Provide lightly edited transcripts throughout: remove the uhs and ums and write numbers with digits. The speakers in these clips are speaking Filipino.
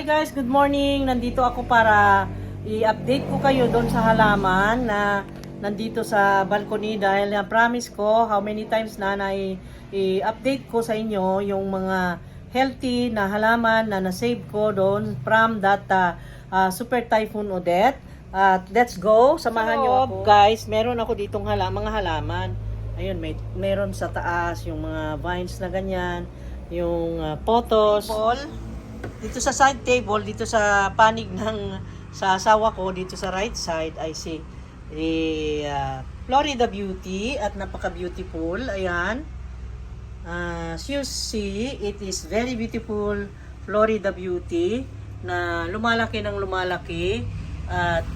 Hi guys, good morning. Nandito ako para i-update ko kayo doon sa halaman na nandito sa balcony dahil na-promise ko how many times na i-update ko sa inyo yung mga healthy na halaman na na-save ko doon from that Super Typhoon Odette. Let's go, samahan nyo ako. Guys, meron ako ditong mga halaman. Ayun, meron sa taas yung mga vines na ganyan, yung potos. Dito sa side table, dito sa panig sa asawa ko, dito sa right side, I see Florida Beauty at napaka-beautiful. Ayan. As you see, it is very beautiful Florida Beauty na lumalaki ng lumalaki. At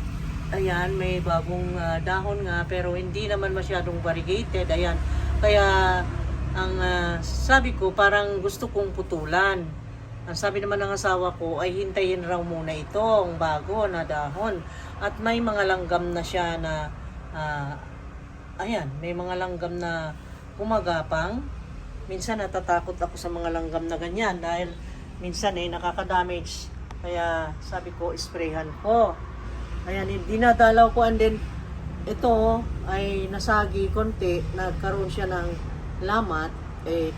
ayan, may bagong dahon nga pero hindi naman masyadong variegated. Ayan. Kaya ang sabi ko, parang gusto kong putulan. Ang sabi naman ng asawa ko ay hintayin raw muna itong bago na dahon. At may mga langgam na siya na, ayan, may mga langgam na gumagapang. Minsan natatakot ako sa mga langgam na ganyan dahil minsan nakaka-damage. Kaya sabi ko, sprayhan ko. Ayan, dinadalaw ko, and then ito ay nasagi konti, nagkaroon siya ng lamat.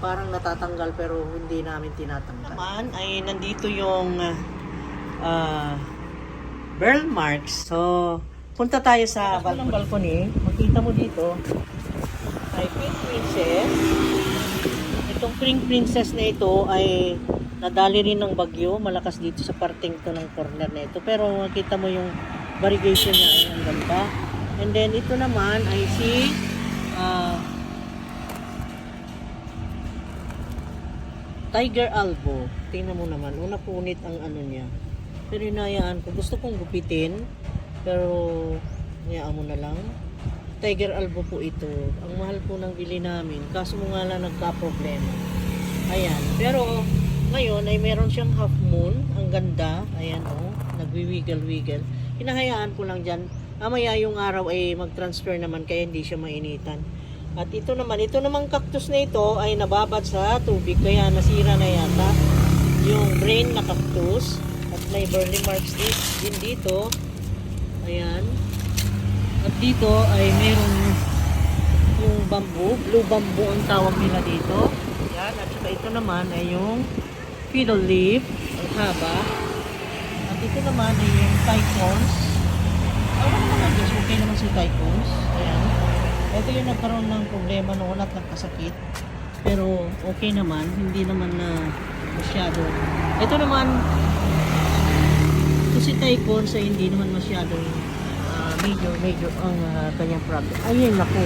Parang natatanggal pero hindi namin tinatanggal. Naman ay nandito yung burl marks. So, punta tayo sa balcony. Makita mo dito ay Pink Princess. Itong Pink Princess na ito ay nadali rin ng bagyo. Malakas dito sa parting to ng corner na ito. Pero makita mo yung variegation niya ay ang ganda. And then ito naman ay si Tiger Albo. Tingnan mo naman, una punit ang ano niya. Pero hinayaan ko, gusto kong gupitin, pero hayaan mo na lang. Tiger Albo po ito. Ang mahal po ng bili namin, kaso mo nga lang nagka-problema. Ayan, pero ngayon ay meron siyang half moon. Ang ganda, ayan nagwiwiggle-wiggle. Hinahayaan ko lang dyan. Mamaya yung araw ay mag-transfer naman kaya hindi siya mainitan. At ito namang cactus na ito ay nababad sa tubig kaya nasira na yata yung brain na cactus. At may burly marks din dito. Ayan. At dito ay meron yung bamboo, blue bamboo ang tawag nila dito. Ayan. At saka ito naman ay yung fiddle leaf, ang haba. At ito naman ay yung tycoons. Okay naman si tycoons. Ayan. Ito yung nagkaroon ng problema noon at nagkasakit. Pero okay naman, hindi naman na masyado. Ito naman, ito si tycoons ay hindi naman masyado major ang kanyang problem. Ayun, naku.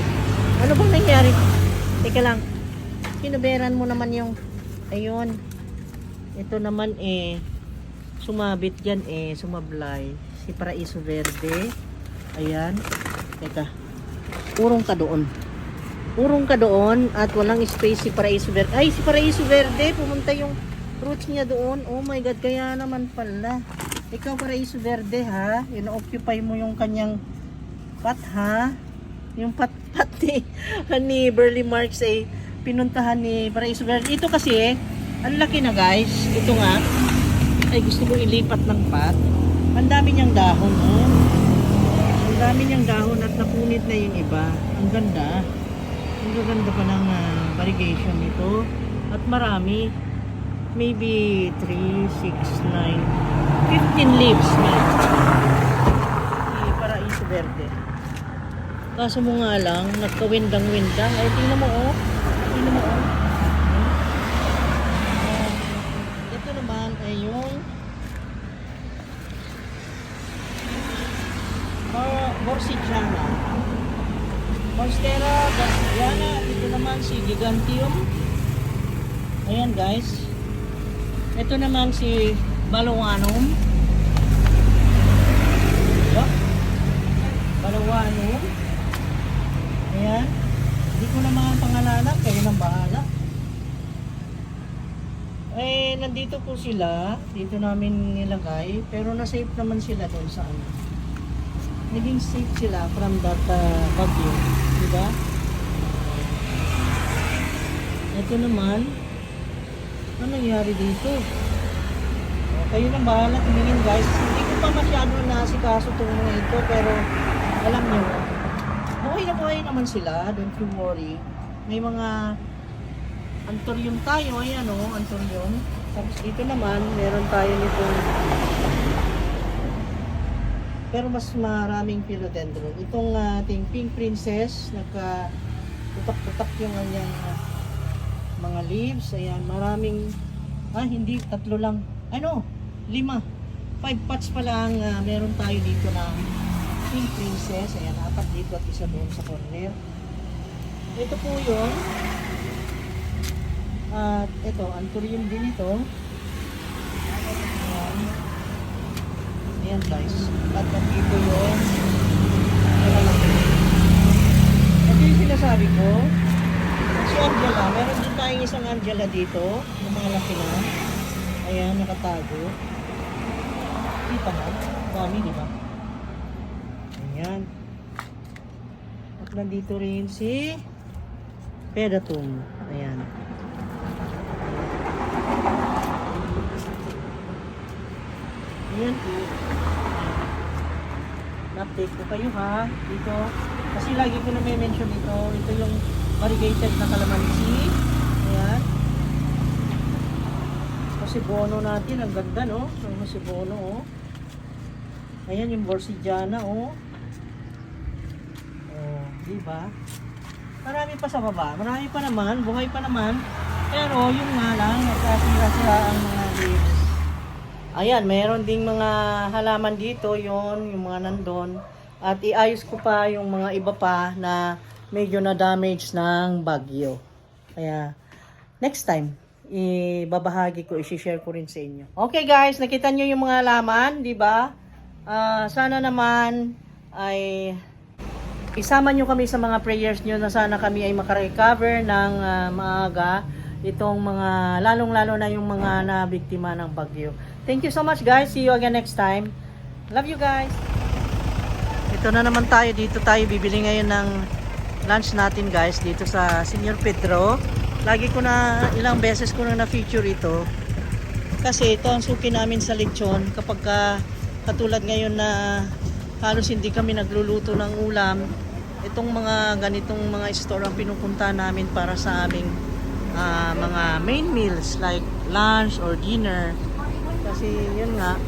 Ano bang nangyari? Teka lang. Kinuberan mo naman yung, ayun. Ito naman sumabit dyan sumablay. Si Paraiso Verde. Ayan. Teka. Urong ka doon at walang space si Paraiso Verde. Ay, si Paraiso Verde, pumunta yung roots niya doon. Oh my God, kaya naman pala. Ikaw, Paraiso Verde, ha? Ino-occupy mo yung kanyang pot, ha? Yung pot ni Burly Marks ay pinuntahan ni Paraiso Verde. Ito kasi, ang laki na guys. Ito nga, ay gusto ko ilipat ng pot. Ang dami niyang dahon, oh. Ang dami niyang dahon at napunit na yung iba. Ang ganda. Ang ganda pa ng variegation nito. At marami. Maybe 3, 6, 9, 15 leaves na. Paraiso Verde. Kaso mo nga lang, nagkawindang-windang. Ay, tingnan mo, oh. Tingnan mo, oh. Ito naman ay yung Borsigiana. Monstera Borsigiana. Ito naman si Gigantium. Ayan guys. Ito naman si Balawanum. Balawanum. Ayan. Hindi ko na mga pangalanan. Kayo nang bahala. Nandito po sila. Dito namin nilagay. Pero na-safe naman sila doon sa ano. Naging safe sila from that bagyo, diba? Ito naman, ano nangyari dito? Kayo nang bahala tumingin guys. Hindi ko pa masyado naasikaso itong mga ito, pero alam nyo, buhay na buhay naman sila, don't you worry. May mga anthurium tayo, ayan o, anthurium. Tapos dito naman, meron tayo nitong, pero mas maraming philodendron. Itong ating pink princess, nagka-tutak-tutak yung kanyang mga leaves. Ayan, maraming, hindi, 3 lang. 5 pots pa lang meron tayo dito na pink princess. Ayan, 4 dito at 1 doon sa corner. Ito po yun. At ito, anthurium din ito. Ayan. Ayan guys. At nandito yun. Ito yung sinasabi ko. Si Angela, meron din tayong isang Angela dito. Yung mga laki na. Ayan, nakatago. Kita na. Dami, di ba? Ayan. At nandito rin si Pedatum. Ayan. Ayan po. Na-update ko kayo ha. Dito. Kasi lagi ko na may mention dito. Ito yung variegated na calamansi. Ayan. Kasi bono natin. Ang ganda no. Kasi bono oh. Ayan yung Borsigiana oh. Oh, diba? Marami pa sa baba. Marami pa naman. Buhay pa naman. Pero yung nga lang. Nagkasira-sira ang mga leaves. Ayan, mayroon ding mga halaman dito, yung mga nandun. At iayos ko pa yung mga iba pa na medyo na-damage ng bagyo. Kaya, next time, ibabahagi ko, i-share ko rin sa inyo. Okay guys, nakita nyo yung mga halaman, di ba? Sana naman ay isama nyo kami sa mga prayers nyo na sana kami ay makarecover ng maaga itong mga, lalong-lalo na yung mga nabiktima ng bagyo. Thank you so much guys. See you again next time. Love you guys. Ito na naman tayo. Dito tayo bibili ngayon ng lunch natin guys. Dito sa Senior Pedro. Lagi ko na, ilang beses ko na na-feature ito. Kasi ito ang suki namin sa lechon. Kapag katulad ngayon na halos hindi kami nagluluto ng ulam. Itong mga ganitong mga store ang pinupunta namin para sa aming mga main meals like lunch or dinner. Kasi yun nga,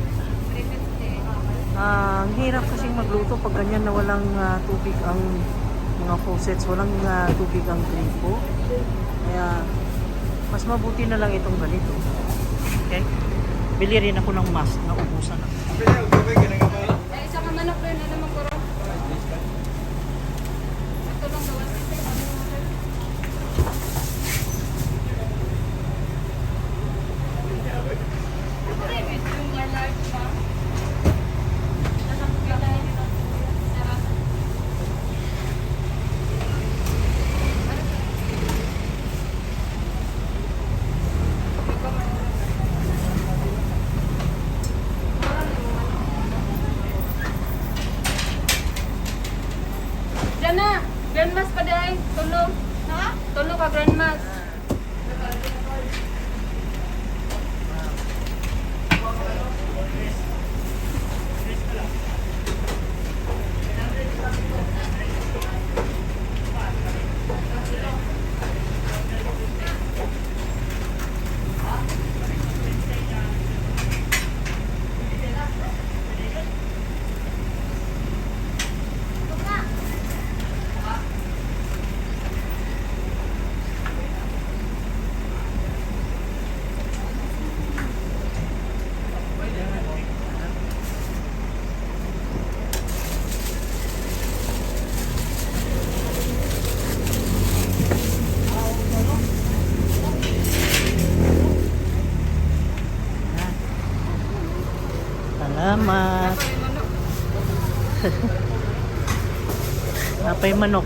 ang hirap kasing magluto pag ganyan na walang tubig ang mga faucets, walang tubig ang gripo. Kaya mas mabuti na lang itong ganito. Okay? Bili rin ako ng mask na ubusan ako. Isa ka manok rin na naman ko rin. Ito lang gawas. Jana, grandmas pa day, tulong. Ha? Tulong ka grandmas. Salamat. Napay manok.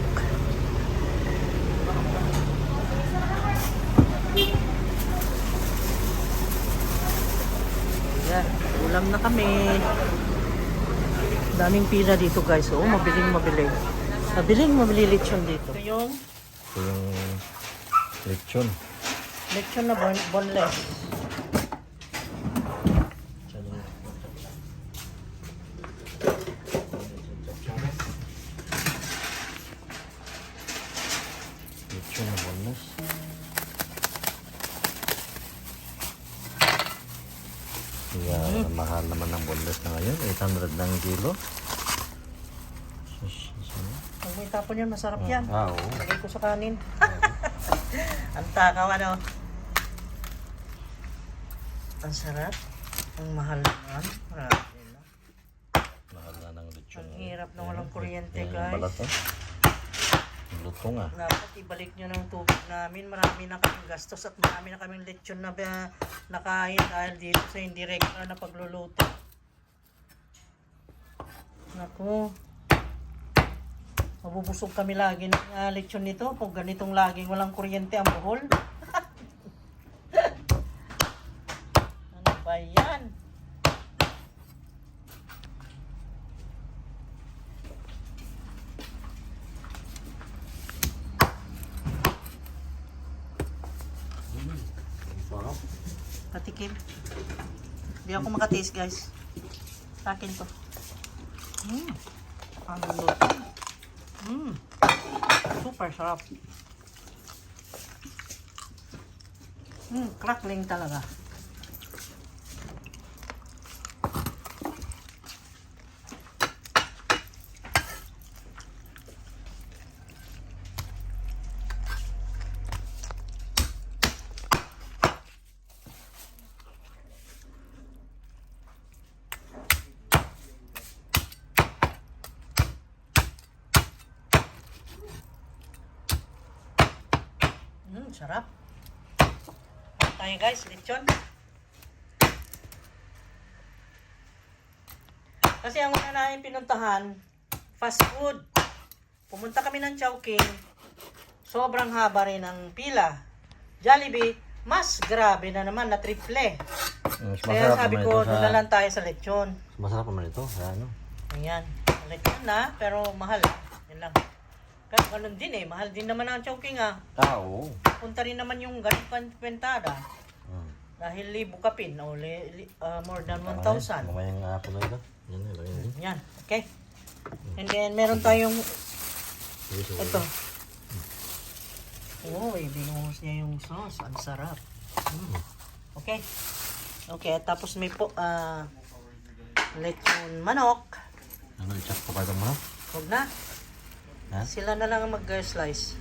Ayan, ulam na kami. Daming pila dito guys. Oh, mabiling mabili. Mabili lechon dito. Ito yung lechon. lechon na boneless. Mahal naman ng boneless na ngayon. 800 ng kilo. Pag may tapon yan, masarap yan. Oo. Lagay ko sa kanin. Ang takaw, ano? Ang sarap. Ang mahal naman. Marami na. Mahal na ng lechon. Ang hirap na walang kuryente, Yan yung guys. balat, oh. Lutong ah. Dapat ibalik nyo ng tubig namin. Marami na kaming gastos at marami na kaming lechon na nakain dahil dito sa hindi regular na pagluluto. Naku. Mabubusog kami lagi ng lechon nito kung ganitong laging walang kuryente ang buhol. Ano ba yan? Sarap. Patikim. Hindi ako makatiis, guys. Sa akin to. Ang luto. Super sarap. Crackling talaga. Sarap. Tayo guys, lechon. Kasi ang una namin pinuntahan, fast food. Pumunta kami ng Chowking. Sobrang haba rin ang pila. Jollibee, mas grabe na naman na triple. Kaya sabi ko, doon na lang tayo sa lechon. Masarap naman ito. Ano? Ayan. Lechon na, pero mahal. Yan lang. Pero ganun din eh. Mahal din naman ang Chowking ah. Oo. Punta rin naman yung ganun pentada. Dahil libo kapin o more than 1,000. Mamaya nga ako na ito. Yan, ilagay din. Yan. Okay. And then meron tayong ito. Oh, binuhos niya yung sauce. Ang sarap. Okay. Okay, tapos may po lechon manok. Ano, i-chop ko pa ito mo? Huwag na. Ha? Sila na lang ang mag-slice.